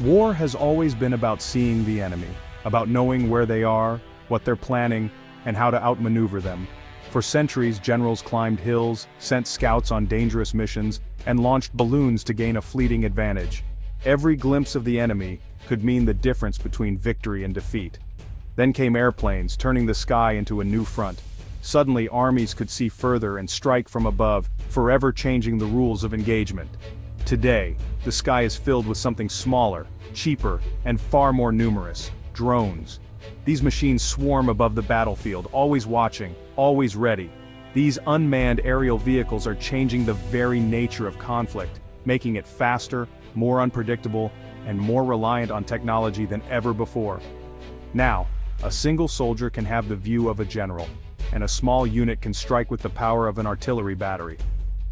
War has always been about seeing the enemy, about knowing where they are, what they're planning, and how to outmaneuver them. For centuries, generals climbed hills, sent scouts on dangerous missions, and launched balloons to gain a fleeting advantage. Every glimpse of the enemy could mean the difference between victory and defeat. Then came airplanes, turning the sky into a new front. Suddenly, armies could see further and strike from above, forever changing the rules of engagement. Today, the sky is filled with something smaller, cheaper, and far more numerous: drones. These machines swarm above the battlefield, always watching, always ready. These unmanned aerial vehicles are changing the very nature of conflict, making it faster, more unpredictable, and more reliant on technology than ever before. Now, a single soldier can have the view of a general, and a small unit can strike with the power of an artillery battery.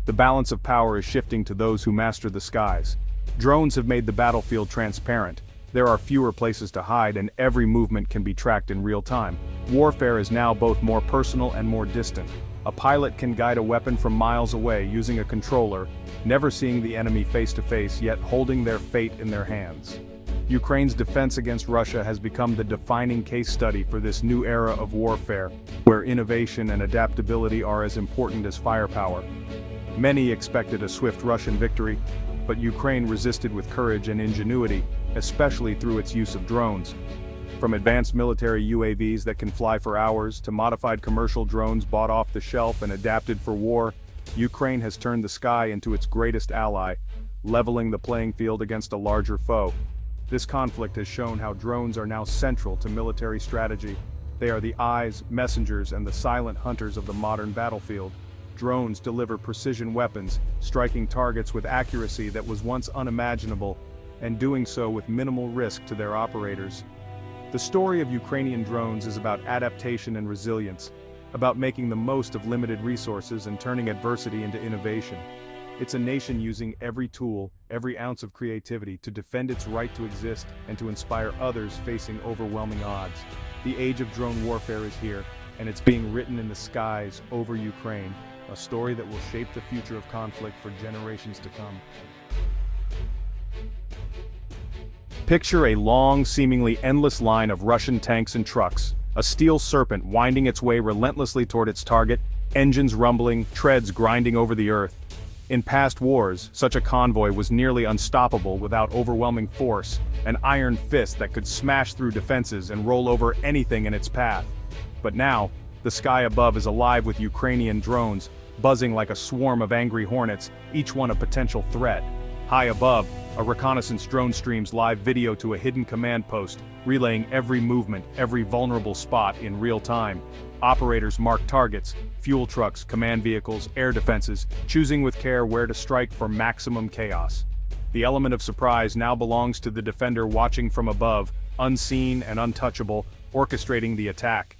The balance of power is shifting to those who master the skies. Drones have made the battlefield transparent. There are fewer places to hide, and every movement can be tracked in real time. Warfare is now both more personal and more distant. A pilot can guide a weapon from miles away using a controller, never seeing the enemy face to face, yet holding their fate in their hands. Ukraine's defense against Russia has become the defining case study for this new era of warfare, where innovation and adaptability are as important as firepower. Many expected a swift Russian victory, but Ukraine resisted with courage and ingenuity, especially through its use of drones. From advanced military UAVs that can fly for hours to modified commercial drones bought off the shelf and adapted for war, Ukraine has turned the sky into its greatest ally, leveling the playing field against a larger foe. This conflict has shown how drones are now central to military strategy. They are the eyes, messengers, and the silent hunters of the modern battlefield. Drones deliver precision weapons, striking targets with accuracy that was once unimaginable, and doing so with minimal risk to their operators. The story of Ukrainian drones is about adaptation and resilience, about making the most of limited resources and turning adversity into innovation. It's a nation using every tool, every ounce of creativity to defend its right to exist and to inspire others facing overwhelming odds. The age of drone warfare is here, and it's being written in the skies over Ukraine, a story that will shape the future of conflict for generations to come. Picture a long, seemingly endless line of Russian tanks and trucks, a steel serpent winding its way relentlessly toward its target, engines rumbling, treads grinding over the earth. In past wars, such a convoy was nearly unstoppable without overwhelming force, an iron fist that could smash through defenses and roll over anything in its path. But now, the sky above is alive with Ukrainian drones, buzzing like a swarm of angry hornets, each one a potential threat. High above, a reconnaissance drone streams live video to a hidden command post, relaying every movement, every vulnerable spot in real time. Operators mark targets, fuel trucks, command vehicles, air defenses, choosing with care where to strike for maximum chaos. The element of surprise now belongs to the defender watching from above, unseen and untouchable, orchestrating the attack.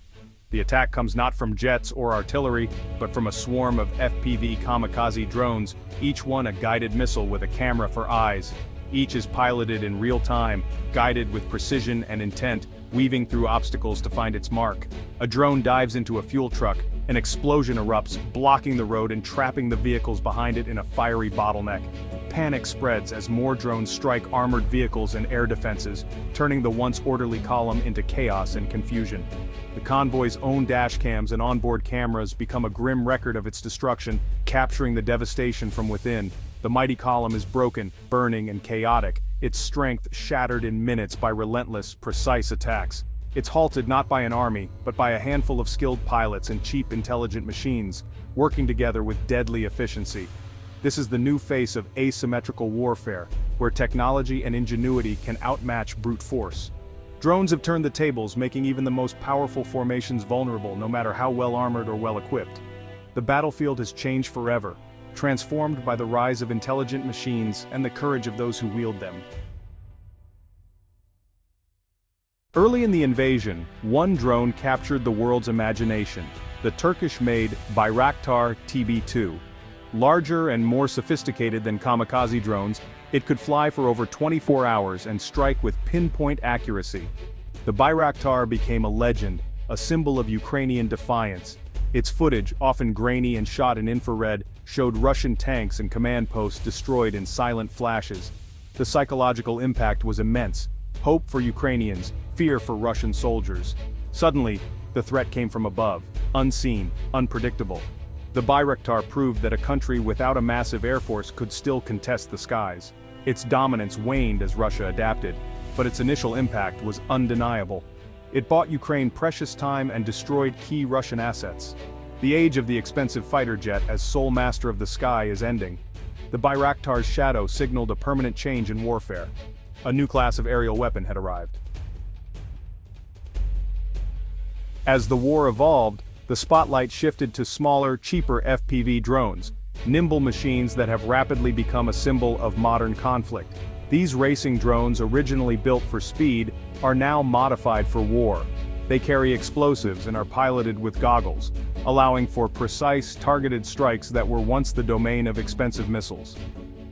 The attack comes not from jets or artillery, but from a swarm of FPV kamikaze drones, each one a guided missile with a camera for eyes. Each is piloted in real time, guided with precision and intent, weaving through obstacles to find its mark. A drone dives into a fuel truck, an explosion erupts, blocking the road and trapping the vehicles behind it in a fiery bottleneck. Panic spreads as more drones strike armored vehicles and air defenses, turning the once orderly column into chaos and confusion. The convoy's own dashcams and onboard cameras become a grim record of its destruction, capturing the devastation from within. The mighty column is broken, burning, and chaotic, its strength shattered in minutes by relentless, precise attacks. It's halted not by an army, but by a handful of skilled pilots and cheap intelligent machines, working together with deadly efficiency. This is the new face of asymmetrical warfare, where technology and ingenuity can outmatch brute force. Drones have turned the tables, making even the most powerful formations vulnerable, no matter how well armored or well equipped. The battlefield has changed forever, transformed by the rise of intelligent machines and the courage of those who wield them. Early in the invasion, one drone captured the world's imagination, the Turkish-made Bayraktar TB2. Larger and more sophisticated than kamikaze drones, it could fly for over 24 hours and strike with pinpoint accuracy. The Bayraktar became a legend, a symbol of Ukrainian defiance. Its footage, often grainy and shot in infrared, showed Russian tanks and command posts destroyed in silent flashes. The psychological impact was immense. Hope for Ukrainians, fear for Russian soldiers. Suddenly, the threat came from above, unseen, unpredictable. The Bayraktar proved that a country without a massive air force could still contest the skies. Its dominance waned as Russia adapted, but its initial impact was undeniable. It bought Ukraine precious time and destroyed key Russian assets. The age of the expensive fighter jet as sole master of the sky is ending. The Bayraktar's shadow signaled a permanent change in warfare. A new class of aerial weapon had arrived. As the war evolved, the spotlight shifted to smaller, cheaper FPV drones, nimble machines that have rapidly become a symbol of modern conflict. These racing drones, originally built for speed, are now modified for war. They carry explosives and are piloted with goggles, allowing for precise, targeted strikes that were once the domain of expensive missiles.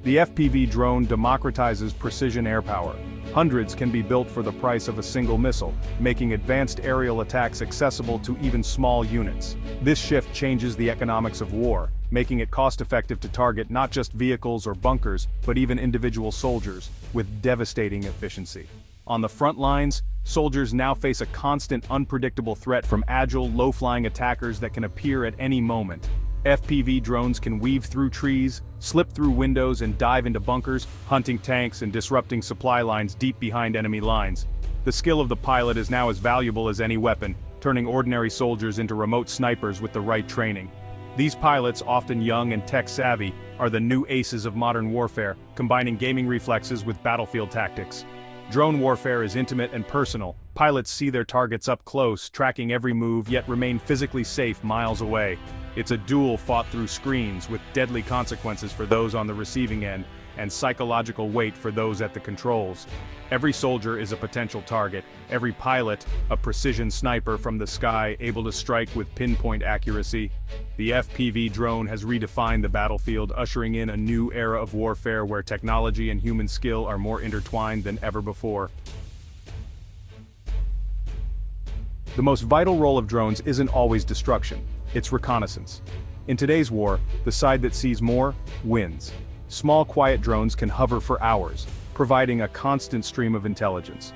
The FPV drone democratizes precision air power. Hundreds can be built for the price of a single missile, making advanced aerial attacks accessible to even small units. This shift changes the economics of war, making it cost-effective to target not just vehicles or bunkers, but even individual soldiers, with devastating efficiency. On the front lines, soldiers now face a constant, unpredictable threat from agile, low-flying attackers that can appear at any moment. FPV drones can weave through trees, slip through windows and dive into bunkers, hunting tanks and disrupting supply lines deep behind enemy lines. The skill of the pilot is now as valuable as any weapon, turning ordinary soldiers into remote snipers with the right training. These pilots, often young and tech-savvy, are the new aces of modern warfare, combining gaming reflexes with battlefield tactics. Drone warfare is intimate and personal. Pilots see their targets up close, tracking every move, yet remain physically safe miles away. It's a duel fought through screens, with deadly consequences for those on the receiving end, and psychological weight for those at the controls. Every soldier is a potential target, every pilot, a precision sniper from the sky able to strike with pinpoint accuracy. The FPV drone has redefined the battlefield, ushering in a new era of warfare where technology and human skill are more intertwined than ever before. The most vital role of drones isn't always destruction, it's reconnaissance. In today's war, the side that sees more, wins. Small quiet drones can hover for hours, providing a constant stream of intelligence.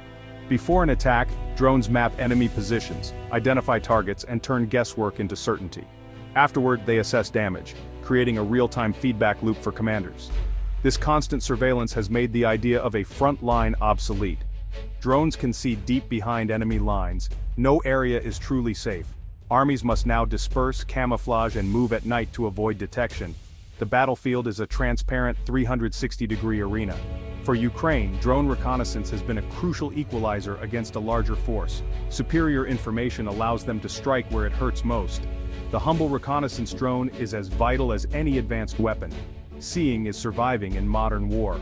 Before an attack, drones map enemy positions, identify targets, and turn guesswork into certainty. Afterward, they assess damage, creating a real-time feedback loop for commanders. This constant surveillance has made the idea of a front line obsolete. Drones can see deep behind enemy lines. No area is truly safe. Armies must now disperse, camouflage, and move at night to avoid detection. The battlefield is a transparent 360-degree arena. For Ukraine, drone reconnaissance has been a crucial equalizer against a larger force. Superior information allows them to strike where it hurts most. The humble reconnaissance drone is as vital as any advanced weapon. Seeing is surviving in modern war.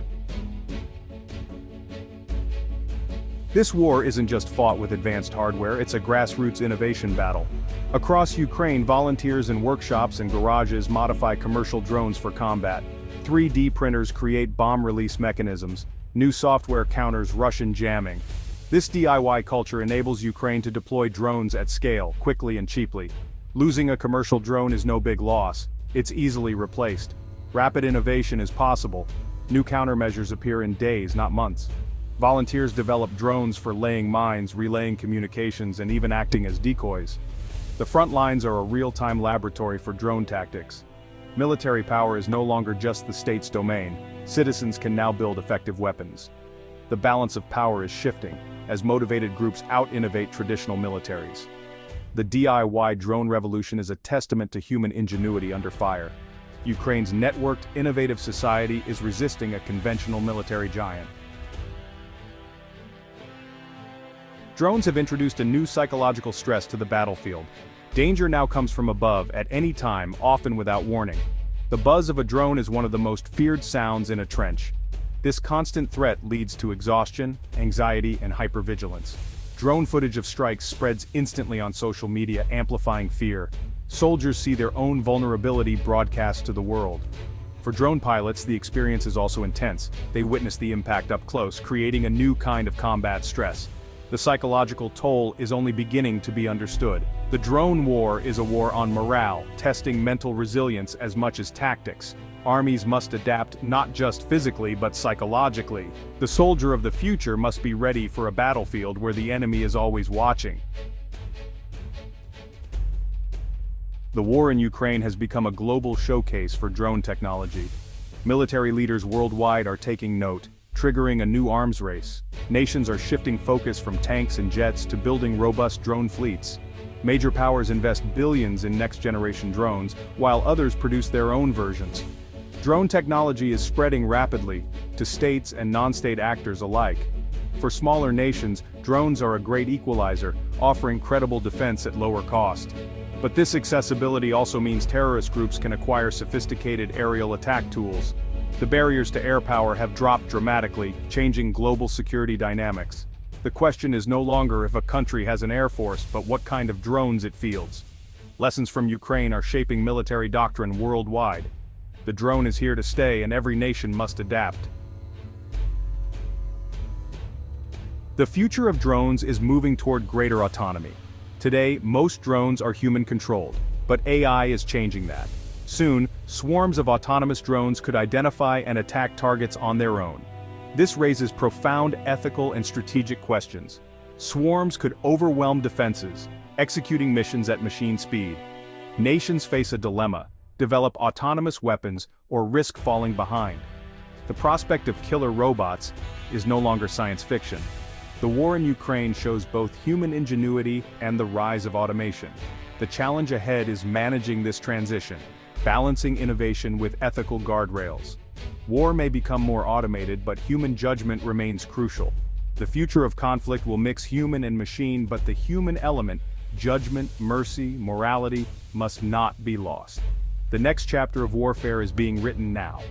This war isn't just fought with advanced hardware, it's a grassroots innovation battle. Across Ukraine, volunteers in workshops and garages modify commercial drones for combat. 3D printers create bomb release mechanisms. New software counters Russian jamming. This DIY culture enables Ukraine to deploy drones at scale, quickly and cheaply. Losing a commercial drone is no big loss. It's easily replaced. Rapid innovation is possible. New countermeasures appear in days, not months. Volunteers develop drones for laying mines, relaying communications, and even acting as decoys. The front lines are a real-time laboratory for drone tactics. Military power is no longer just the state's domain. Citizens can now build effective weapons. The balance of power is shifting, as motivated groups out-innovate traditional militaries. The DIY drone revolution is a testament to human ingenuity under fire. Ukraine's networked, innovative society is resisting a conventional military giant. Drones have introduced a new psychological stress to the battlefield. Danger now comes from above at any time, often without warning. The buzz of a drone is one of the most feared sounds in a trench. This constant threat leads to exhaustion, anxiety, and hypervigilance. Drone footage of strikes spreads instantly on social media, amplifying fear. Soldiers see their own vulnerability broadcast to the world. For drone pilots, the experience is also intense. They witness the impact up close, creating a new kind of combat stress. The psychological toll is only beginning to be understood. The drone war is a war on morale, testing mental resilience as much as tactics. Armies must adapt not just physically but psychologically. The soldier of the future must be ready for a battlefield where the enemy is always watching. The war in Ukraine has become a global showcase for drone technology. Military leaders worldwide are taking note, triggering a new arms race. Nations are shifting focus from tanks and jets to building robust drone fleets. Major powers invest billions in next-generation drones, while others produce their own versions. Drone technology is spreading rapidly to states and non-state actors alike. For smaller nations, drones are a great equalizer, offering credible defense at lower cost. But this accessibility also means terrorist groups can acquire sophisticated aerial attack tools. The barriers to air power have dropped dramatically, changing global security dynamics. The question is no longer if a country has an air force, but what kind of drones it fields. Lessons from Ukraine are shaping military doctrine worldwide. The drone is here to stay, and every nation must adapt. The future of drones is moving toward greater autonomy. Today, most drones are human-controlled, but AI is changing that. Soon, swarms of autonomous drones could identify and attack targets on their own. This raises profound ethical and strategic questions. Swarms could overwhelm defenses, executing missions at machine speed. Nations face a dilemma: develop autonomous weapons or risk falling behind. The prospect of killer robots is no longer science fiction. The war in Ukraine shows both human ingenuity and the rise of automation. The challenge ahead is managing this transition, balancing innovation with ethical guardrails. War may become more automated, but human judgment remains crucial. The future of conflict will mix human and machine, but the human element, judgment, mercy, morality, must not be lost. The next chapter of warfare is being written now.